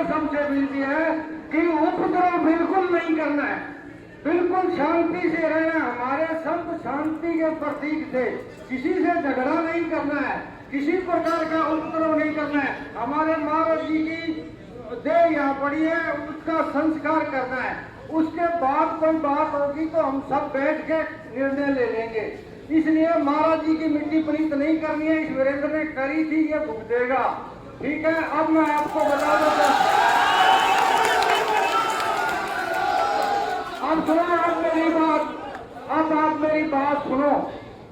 सबसे विनती है कि उपद्रव बिल्कुल नहीं करना है, बिल्कुल शांति से रहना। हमारे संत शांति के प्रतीक थे, किसी से झगड़ा नहीं करना है, किसी प्रकार का उपद्रव नहीं करना है। हमारे महाराज जी की देह यहाँ पड़ी है, उसका संस्कार करना है। उसके बाद कोई बात होगी तो हम सब बैठ के निर्णय ले लेंगे। इसलिए महाराज जी की मिट्टी पलीत नहीं करनी है। इस वीरेंद्र ने करी थी, ये भुगतेगा। ठीक है, अब मैं आपको बता दूं, अब सुनो आप मेरी बात, अब आप मेरी बात सुनो,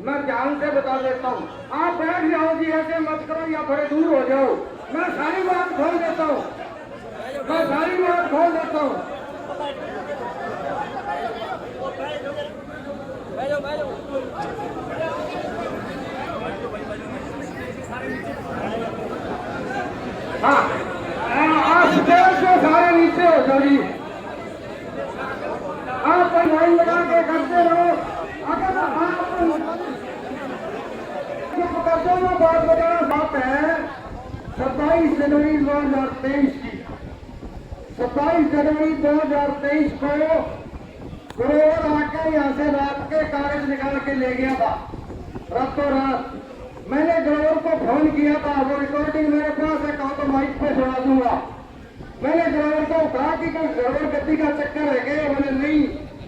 मैं ध्यान से बता देता हूँ। आप बैठ जाओ जी, ऐसे मत करो या थोड़े दूर हो जाओ। मैं सारी बात खोल देता हूँ, मैं सारी बात खोल देता हूँ। हाँ, आप सारे नीचे हो जाओ जी। आप लाइन लगा के करते रहो। अगर आप बात बताना बात है 27 जनवरी 2023 की, 27 जनवरी 2023 को ग्रोवर आके यहाँ से रात के कागज निकाल के ले गया था, रातों रात। मैंने ग्रोवर को फोन किया था, वो रिकॉर्डिंग मेरे पास है, कहा तो माइक पे सुना दूंगा। मैंने ग्रोवर को कहा कि कोई गड़बड़ गति का चक्कर है क्या? मैंने नहीं,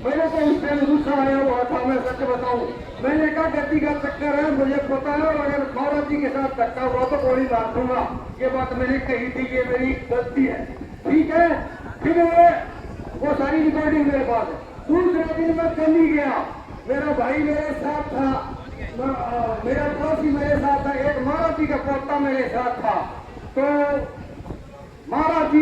मेरे को उस टाइम गुस्सा आया हुआ था, मैं सच बताऊं। मैंने कहा गति का चक्कर है, मुझे पता है, और अगर महाराज जी के साथ धक्का हुआ तो गोली मार दूंगा। ये बात मैंने कही थी, ये मेरी गलती है। ठीक है, फिर वो सारी रिकॉर्डिंग मेरे पास है। दूसरे दिन मैं दिल्ली गया, मेरा भाई मेरे साथ था, मेरा पड़ोसी मेरे साथ था, एक महाराज जी का पोता मेरे साथ था। तो महाराज जी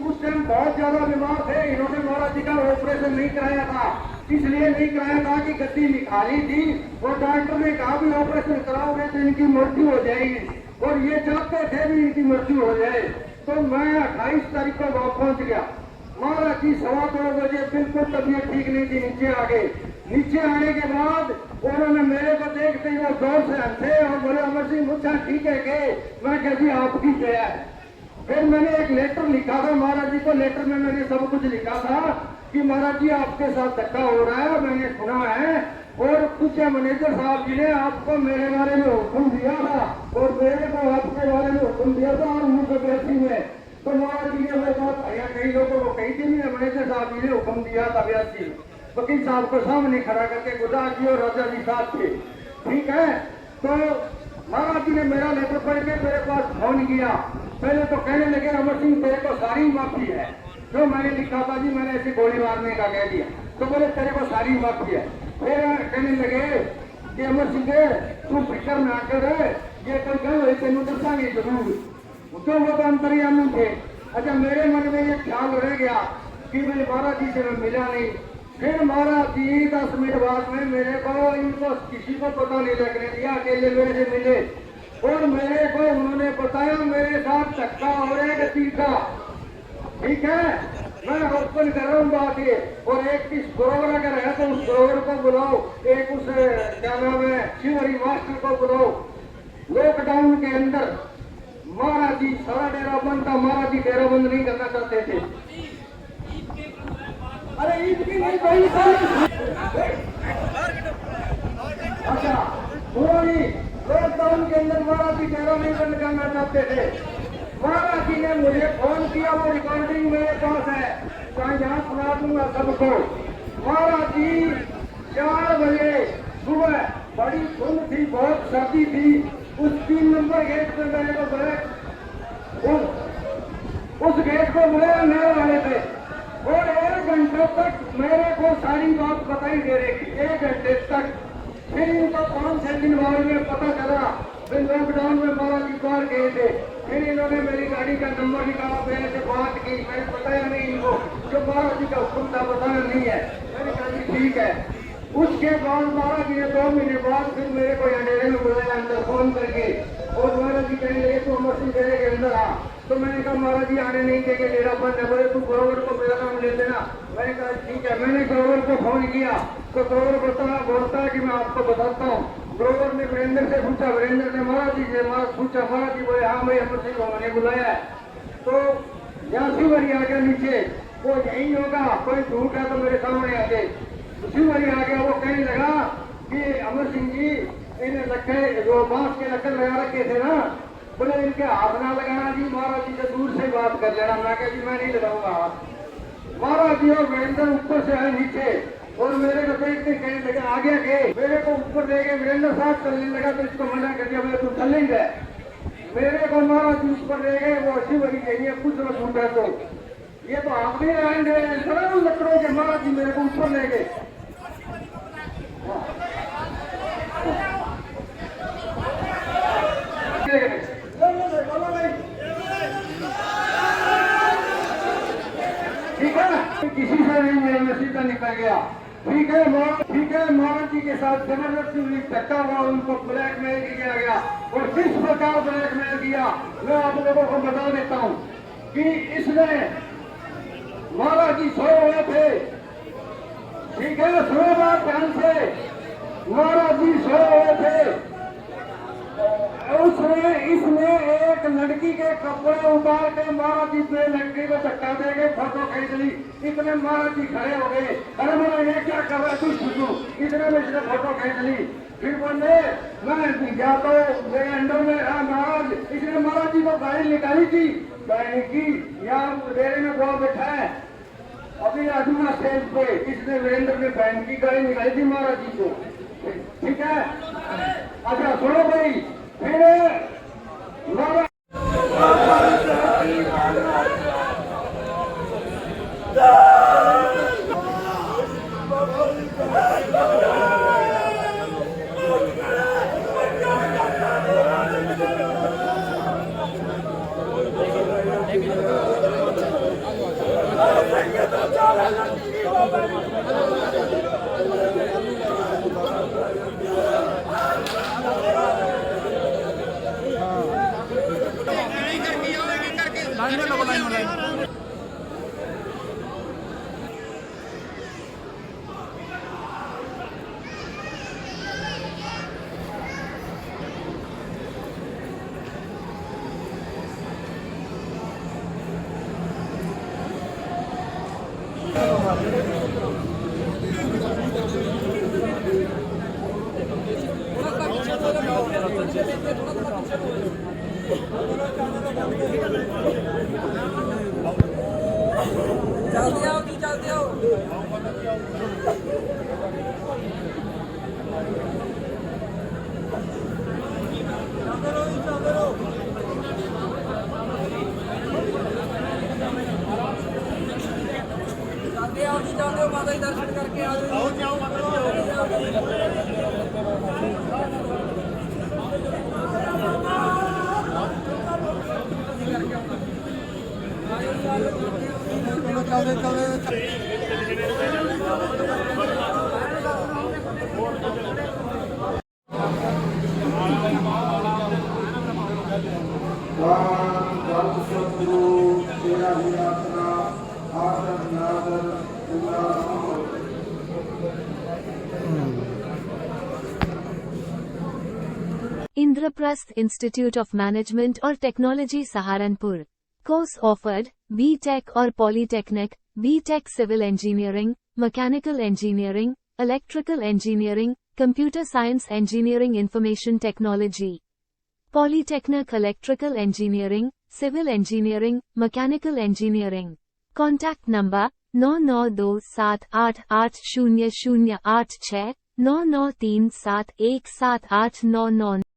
उस टाइम बहुत ज्यादा बीमार थे, इन्होंने महाराज जी का ऑपरेशन नहीं कराया था। इसलिए नहीं कराया था कि गद्दी निकाली थी, और डॉक्टर ने कहा भी ऑपरेशन कराओगे तो इनकी मृत्यु हो जाएगी, और ये चाहते थे भी इनकी मृत्यु हो जाए। तो मैं 28 तारीख को वहां पहुंच गया। महाराज जी 2:15 बजे बिल्कुल तबीयत ठीक नहीं थी, नीचे आ गए। नीचे आने के बाद उन्होंने मेरे को देखते ही वो जोर से हंसे और बोले, अमर सिंह मुझे ठीक है के? मैं कहती आपकी दया है। फिर मैंने एक लेटर लिखा था महाराज जी को, लेटर में मैंने सब कुछ लिखा था कि महाराज जी आपके साथ धक्का हो रहा है, मैंने सुना है, और कुछ मैनेजर साहब जी ने आपको मेरे बारे में हुक्म दिया था, और मेरे को आपके बारे में हुक्म दिया था, और मुझे बेहसी में तो महाराज जी ने वो बात कई लोगों को कही थी, मैनेजर साहब जी ने हुक्म दिया था ब्यासी। वकील साहब को सामने खड़ा करके गुजार जी और राजा जी साथ थे। ठीक है, तो महाराज जी ने मेरा लेटर पढ़ के मेरे पास फोन किया। पहले तो कहने लगे, अमर सिंह तेरे को सारी माफी है, जो मैंने लिखा था जी, मैंने ऐसे गोली मारने का कह दिया। तो बोले तेरे को सारी माफी है। फिर कहने लगे कि अमर सिंह तू फिक्र में आकर ये कोई गल हुई तेन दसांगे जरूर, तो वो तो अंतर्यामी थे। अच्छा, मेरे मन में ये ख्याल रह गया कि मेरे महाराज जी से मैं मिला नहीं। फिर महाराज जी 10 मिनट बाद में मेरे को, इनको किसी को पता नहीं लगने दिया, अकेले मेरे से मिले, और मेरे को उन्होंने बताया मेरे साथ धक्का हो रहा है गति का। ठीक है, मैं ओपन कर रहा हूँ बात ये। और एक इस ग्रोवर अगर है तो उस ग्रोवर को बुलाओ, एक उस क्या नाम है शिवहरी मास्टर को बुलाओ। लॉकडाउन के अंदर महाराज जी सारा डेरा बंद था, महाराज जी डेरा बंद नहीं करना चाहते थे। अरे ईद की नहीं कोई अच्छा पूरी लॉकडाउन के अंदर महाराज जी डेरा नहीं बंद करना चाहते थे। महाराज जी ने मुझे फोन किया, वो रिकॉर्डिंग मेरे पास है, मैं यहाँ सुना दूंगा सबको। महाराज जी 4 बजे सुबह, बड़ी धुंध थी, बहुत सर्दी थी, उस 3 नंबर गेट पे मेरे को बुलाया, उस गेट को बुलाया नए वाले पे, और 1 घंटे तक मेरे को सारी बात बताई दे रही थी, 1 घंटे तक। फिर इनको 5-6 दिन बाद में पता चला, फिर लॉकडाउन में महाराज जी बाहर गए थे। फिर इन्होंने मेरी गाड़ी का नंबर निकाला, मेरे से बात की, मैंने बताया नहीं इनको, जो महाराज जी का हुक्म था बताना नहीं है। मैंने कहा जी ठीक है। उसके बाद महाराज जी ने 2 महीने बाद फिर मेरे को यहाँ डेरे में बुलाया अंदर फोन करके, और महाराज जी कहने लगे तू अमर सिंह डेरे के अंदर आ। तो मैंने कहा महाराज जी आने नहीं देंगे, डेरा बंद है। बोले तू ग्रोवर को मेरा नाम ले देना। मैंने कहा ठीक है। मैंने ग्रोवर को फोन किया तो ग्रोवर बोलता है कि मैं आपको बताता हूँ। ग्रोवर ने वीरेंद्र से पूछा, वीरेंद्र ने महाराज जी से पूछा, महाराज जी बोले हाँ भाई अमर सिंह को मैंने बुलाया है। तो या शिवरी आ गया नीचे, वो यही होगा, कोई झूठ है तो मेरे सामने आ जाए। शिवरी आ गया, वो कहने लगा कि अमर सिंह जी इन्हें लखे जो बांस के लकड़ लगा रखे थे ना, बोले इनके हाथ ना लगाना जी, महाराज जी से दूर से बात कर लेना। मैं कहा जी मैं नहीं लगाऊंगा हाथ। महाराज जी और वीरेंद्र ऊपर से आए नीचे और मेरे को देखते कहने लगे आगे गए, मेरे को ऊपर ले गए। वीरेंद्र साहब चलने लगा तो इसको मना कर दिया, बोले तुम चल नहीं गए। मेरे को महाराज जी ऊपर ले गए, वो अच्छी बड़ी कही है कुछ न छूटा तो ये तो आप नहीं आएंगे सर लकड़ों के। महाराज जी मेरे को ऊपर ले गए। ठीक है, किसी से नहीं, मैं सीधा निकल गया। ठीक है, महाराज जी के साथ जबरदस्ती धक्का हुआ, उनको ब्लैकमेल किया गया। और किस प्रकार ब्लैकमेल किया मैं आप लोगों को बता देता हूँ कि इसने महाराज जी सोए हुए थे। ठीक है, सोए बात ध्यान से, महाराज जी सोए हुए थे। इसने एक लड़की के कपड़े उतार के महाराज जी पे लड़की को धक्का दे के फोटो खींच ली। इतने महाराज जी खड़े हो गए, अरे बोला ये क्या कर रहा है तू छुटू। इतने में इसने फोटो खींच ली। फिर बोले मैं गया तो मेरे अंडर में महाराज, इसने महाराज जी को गाड़ी निकाली थी, गाड़ी की यहाँ डेरे में बहुत बैठा है अभी अधूरा स्टेज पे। इसने वीरेंद्र ने बहन की गाड़ी निकाली थी महाराज जी को। ठीक है, अच्छा सुनो भाई, फिर महाराज जल्दी आओ। माता जी दर्शन करके आओ जाओ। इंद्रप्रस्थ इंस्टीट्यूट ऑफ मैनेजमेंट और technology Saharanpur. Course offered BTech और polytechnic, BTech civil engineering, mechanical engineering, electrical engineering, computer science engineering, information technology, polytechnic electrical engineering, civil engineering, mechanical engineering. Contact number 9927880086 9937178999।